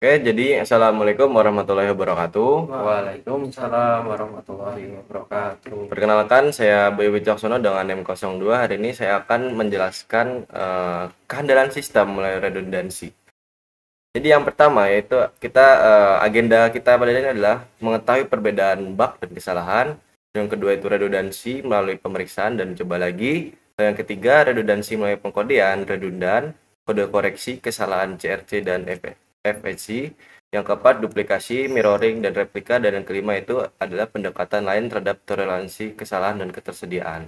Oke, jadi Assalamualaikum warahmatullahi wabarakatuh. Waalaikumsalam warahmatullahi wabarakatuh. Perkenalkan, saya Boy Wicaksono dengan NIM 02. Hari ini saya akan menjelaskan kehandalan sistem mulai redundansi. Jadi yang pertama yaitu agenda kita pada ini adalah mengetahui perbedaan bug dan kesalahan. Yang kedua itu redundansi melalui pemeriksaan dan coba lagi. Dan yang ketiga redundansi melalui pengkodean redundan, kode koreksi kesalahan CRC dan FHC. Yang keempat duplikasi, mirroring, dan replika. Dan yang kelima itu adalah pendekatan lain terhadap toleransi kesalahan dan ketersediaan.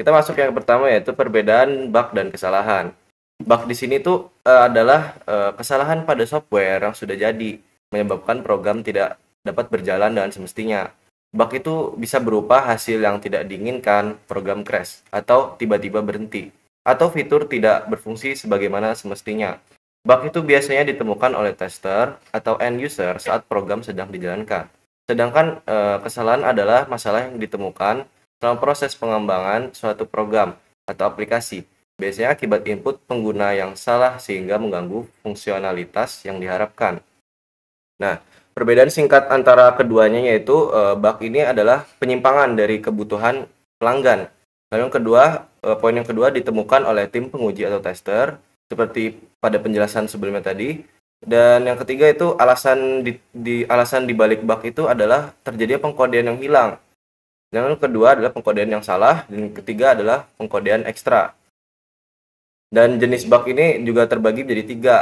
Kita masuk yang pertama yaitu perbedaan bug dan kesalahan. Bug di sini tuh adalah kesalahan pada software yang sudah jadi menyebabkan program tidak dapat berjalan dengan semestinya. Bug itu bisa berupa hasil yang tidak diinginkan, program crash, atau tiba-tiba berhenti, atau fitur tidak berfungsi sebagaimana semestinya. Bug itu biasanya ditemukan oleh tester atau end user saat program sedang dijalankan. Sedangkan kesalahan adalah masalah yang ditemukan selama proses pengembangan suatu program atau aplikasi. Biasanya akibat input pengguna yang salah sehingga mengganggu fungsionalitas yang diharapkan. Nah, perbedaan singkat antara keduanya yaitu bug ini adalah penyimpangan dari kebutuhan pelanggan. Lalu poin yang kedua ditemukan oleh tim penguji atau tester seperti pada penjelasan sebelumnya tadi. Dan yang ketiga itu alasan di balik bug itu adalah terjadinya pengkodean yang hilang. Dan yang kedua adalah pengkodean yang salah, dan yang ketiga adalah pengkodean ekstra. Dan jenis bug ini juga terbagi menjadi tiga.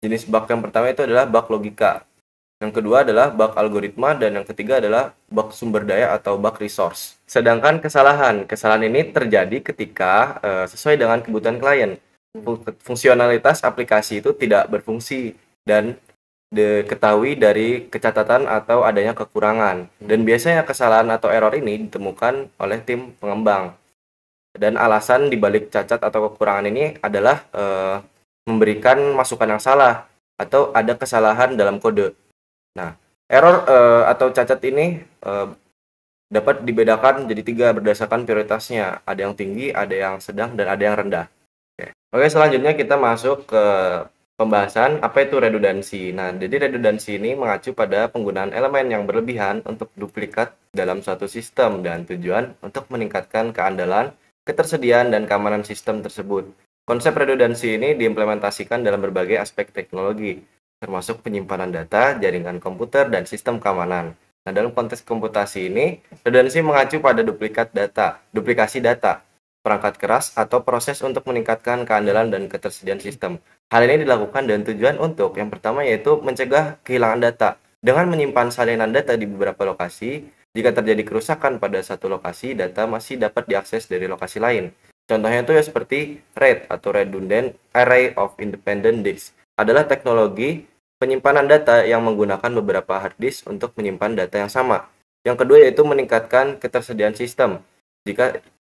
Jenis bug yang pertama itu adalah bug logika. Yang kedua adalah bug algoritma, dan yang ketiga adalah bug sumber daya atau bug resource. Sedangkan kesalahan ini terjadi ketika sesuai dengan kebutuhan klien. Fungsionalitas aplikasi itu tidak berfungsi dan diketahui dari kecatatan atau adanya kekurangan. Dan biasanya kesalahan atau error ini ditemukan oleh tim pengembang. Dan alasan dibalik cacat atau kekurangan ini adalah memberikan masukan yang salah atau ada kesalahan dalam kode. Nah, error atau cacat ini dapat dibedakan menjadi tiga berdasarkan prioritasnya. Ada yang tinggi, ada yang sedang, dan ada yang rendah. Oke, selanjutnya kita masuk ke pembahasan apa itu redundansi. Nah, jadi redundansi ini mengacu pada penggunaan elemen yang berlebihan untuk duplikat dalam suatu sistem dan tujuan untuk meningkatkan keandalan, ketersediaan, dan keamanan sistem tersebut. Konsep redundansi ini diimplementasikan dalam berbagai aspek teknologi, termasuk penyimpanan data, jaringan komputer, dan sistem keamanan. Nah, dalam konteks komputasi ini, redundansi mengacu pada duplikasi data, perangkat keras, atau proses untuk meningkatkan keandalan dan ketersediaan sistem. Hal ini dilakukan dengan tujuan untuk, yang pertama yaitu mencegah kehilangan data. Dengan menyimpan salinan data di beberapa lokasi, jika terjadi kerusakan pada satu lokasi, data masih dapat diakses dari lokasi lain. Contohnya itu ya seperti RAID atau Redundant Array of Independent Disks. Adalah teknologi penyimpanan data yang menggunakan beberapa hard disk untuk menyimpan data yang sama. Yang kedua yaitu meningkatkan ketersediaan sistem.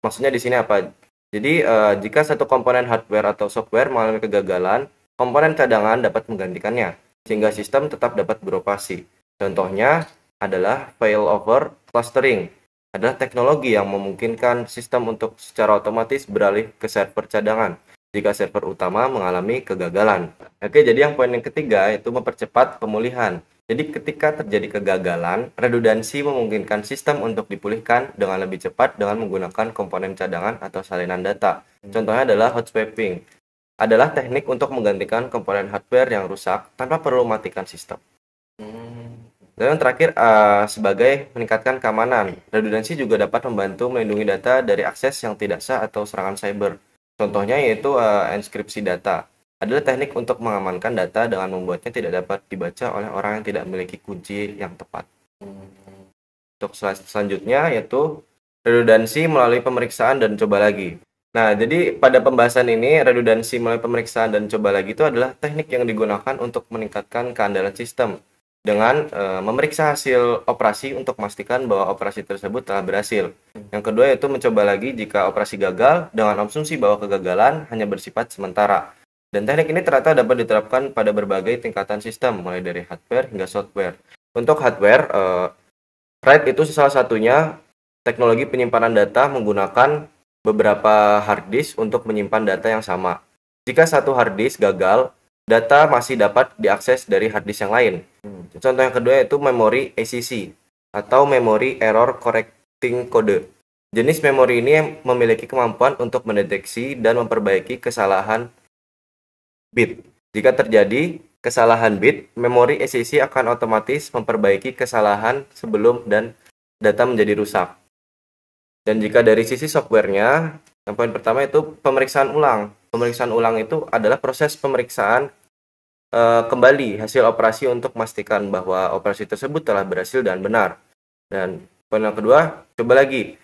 Maksudnya di sini apa? Jadi jika satu komponen hardware atau software mengalami kegagalan, komponen cadangan dapat menggantikannya sehingga sistem tetap dapat beroperasi. Contohnya adalah failover clustering. Adalah teknologi yang memungkinkan sistem untuk secara otomatis beralih ke server cadangan jika server utama mengalami kegagalan. Oke, jadi yang poin yang ketiga itu mempercepat pemulihan. Jadi ketika terjadi kegagalan, redundansi memungkinkan sistem untuk dipulihkan dengan lebih cepat dengan menggunakan komponen cadangan atau salinan data. Contohnya adalah hot swapping. Adalah teknik untuk menggantikan komponen hardware yang rusak tanpa perlu mematikan sistem. Dan yang terakhir, sebagai meningkatkan keamanan. Redundansi juga dapat membantu melindungi data dari akses yang tidak sah atau serangan cyber. Contohnya yaitu enskripsi data. Adalah teknik untuk mengamankan data dengan membuatnya tidak dapat dibaca oleh orang yang tidak memiliki kunci yang tepat. Untuk selanjutnya yaitu redundansi melalui pemeriksaan dan coba lagi. Nah, jadi pada pembahasan ini redundansi melalui pemeriksaan dan coba lagi itu adalah teknik yang digunakan untuk meningkatkan keandalan sistem dengan memeriksa hasil operasi untuk memastikan bahwa operasi tersebut telah berhasil. Yang kedua yaitu mencoba lagi jika operasi gagal dengan asumsi bahwa kegagalan hanya bersifat sementara. Dan teknik ini ternyata dapat diterapkan pada berbagai tingkatan sistem, mulai dari hardware hingga software. Untuk hardware, RAID itu salah satunya teknologi penyimpanan data menggunakan beberapa hard disk untuk menyimpan data yang sama. Jika satu hard disk gagal, data masih dapat diakses dari hard disk yang lain. Contoh yang kedua yaitu memori ACC atau Memory Error Correcting Code. Jenis memori ini memiliki kemampuan untuk mendeteksi dan memperbaiki kesalahan bit. Jika terjadi kesalahan bit, memori ACC akan otomatis memperbaiki kesalahan sebelum dan data menjadi rusak. Dan jika dari sisi softwarenya, yang poin pertama itu pemeriksaan ulang. Pemeriksaan ulang itu adalah proses pemeriksaan kembali hasil operasi untuk memastikan bahwa operasi tersebut telah berhasil dan benar. Dan poin yang kedua, coba lagi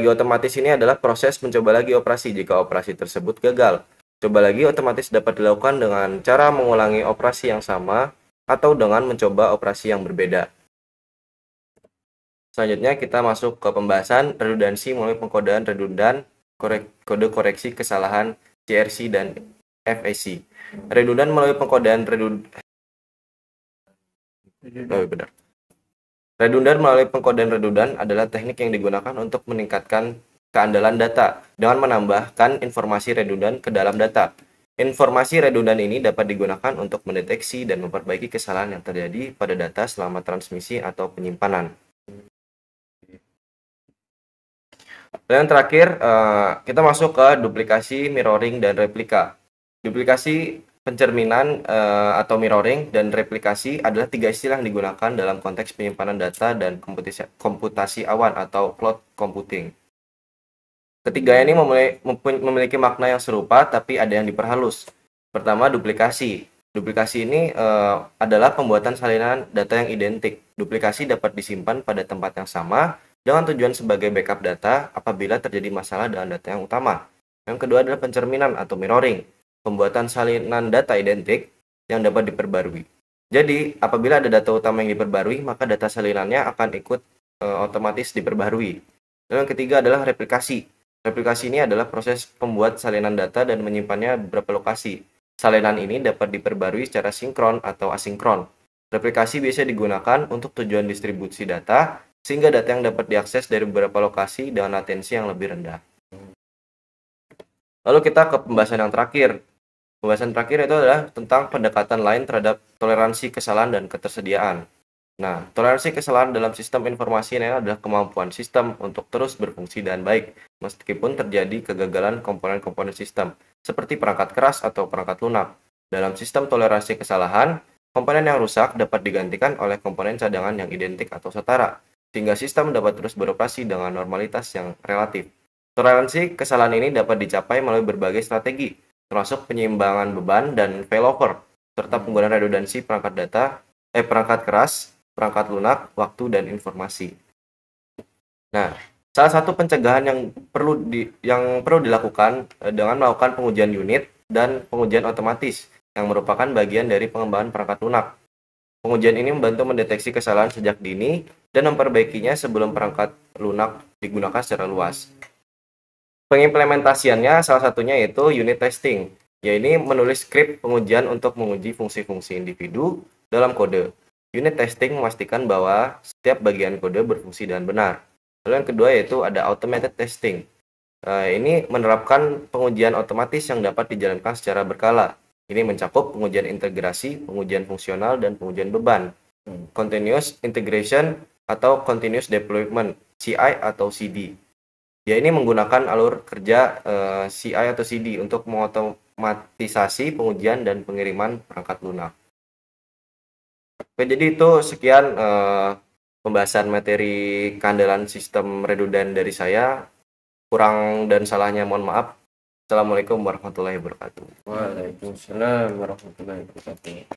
otomatis ini adalah proses mencoba lagi operasi jika operasi tersebut gagal. Coba lagi otomatis dapat dilakukan dengan cara mengulangi operasi yang sama atau dengan mencoba operasi yang berbeda. Selanjutnya kita masuk ke pembahasan redundansi melalui pengkodean redundan, kode koreksi kesalahan CRC dan FAC. Redundan melalui pengkodean Redundan melalui pengkodean redundan adalah teknik yang digunakan untuk meningkatkan keandalan data dengan menambahkan informasi redundan ke dalam data. Informasi redundan ini dapat digunakan untuk mendeteksi dan memperbaiki kesalahan yang terjadi pada data selama transmisi atau penyimpanan. Dan yang terakhir, kita masuk ke duplikasi, mirroring, dan replika. Duplikasi, pencerminan atau mirroring, dan replikasi adalah tiga istilah yang digunakan dalam konteks penyimpanan data dan komputasi awan atau cloud computing. Ketiga ini memiliki makna yang serupa, tapi ada yang diperhalus. Pertama, duplikasi. Duplikasi ini adalah pembuatan salinan data yang identik. Duplikasi dapat disimpan pada tempat yang sama dengan tujuan sebagai backup data apabila terjadi masalah dengan data yang utama. Yang kedua adalah pencerminan atau mirroring. Pembuatan salinan data identik yang dapat diperbarui. Jadi, apabila ada data utama yang diperbarui, maka data salinannya akan ikut otomatis diperbarui. Dan yang ketiga adalah replikasi. Replikasi ini adalah proses pembuat salinan data dan menyimpannya di beberapa lokasi. Salinan ini dapat diperbarui secara sinkron atau asinkron. Replikasi biasa digunakan untuk tujuan distribusi data, sehingga data yang dapat diakses dari beberapa lokasi dengan latensi yang lebih rendah. Lalu kita ke pembahasan yang terakhir. Pembahasan terakhir itu adalah tentang pendekatan lain terhadap toleransi kesalahan dan ketersediaan. Nah, toleransi kesalahan dalam sistem informasi ini adalah kemampuan sistem untuk terus berfungsi dan baik, meskipun terjadi kegagalan komponen-komponen sistem, seperti perangkat keras atau perangkat lunak. Dalam sistem toleransi kesalahan, komponen yang rusak dapat digantikan oleh komponen cadangan yang identik atau setara, sehingga sistem dapat terus beroperasi dengan normalitas yang relatif. Toleransi kesalahan ini dapat dicapai melalui berbagai strategi, termasuk penyeimbangan beban dan failover, serta penggunaan redundansi perangkat keras, perangkat lunak, waktu, dan informasi. Nah, salah satu pencegahan yang perlu dilakukan dengan melakukan pengujian unit dan pengujian otomatis yang merupakan bagian dari pengembangan perangkat lunak. Pengujian ini membantu mendeteksi kesalahan sejak dini dan memperbaikinya sebelum perangkat lunak digunakan secara luas. Pengimplementasiannya salah satunya yaitu unit testing, yaitu menulis skrip pengujian untuk menguji fungsi-fungsi individu dalam kode. Unit testing memastikan bahwa setiap bagian kode berfungsi dengan benar. Lalu yang kedua yaitu ada automated testing. Ini menerapkan pengujian otomatis yang dapat dijalankan secara berkala. Ini mencakup pengujian integrasi, pengujian fungsional, dan pengujian beban. Continuous integration atau continuous deployment, CI atau CD. Ya, ini menggunakan alur kerja CI atau CD untuk mengotomatisasi pengujian dan pengiriman perangkat lunak. Oke, jadi itu sekian pembahasan materi keandalan sistem redundan dari saya. Kurang dan salahnya mohon maaf. Assalamualaikum warahmatullahi wabarakatuh. Waalaikumsalam warahmatullahi wabarakatuh.